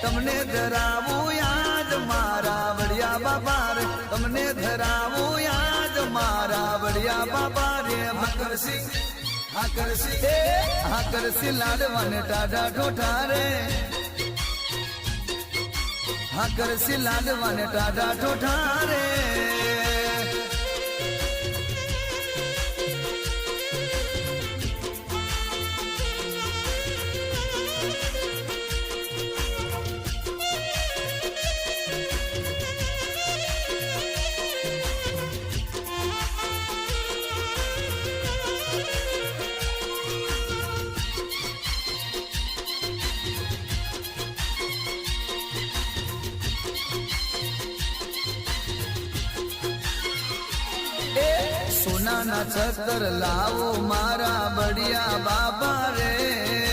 તમને ધરાવું યાદ મારા વડિયા બાબા રે તમને ધરાવું યાદ મારા વડિયા બાબા રે હાકરસી લાડવાને ટાઢા ઠોઠા રે હાકરસી લાડવાને ટાઢા ઠોઠા રે સોનાના છત્ર લાવો મારા બડિયા બાબા રે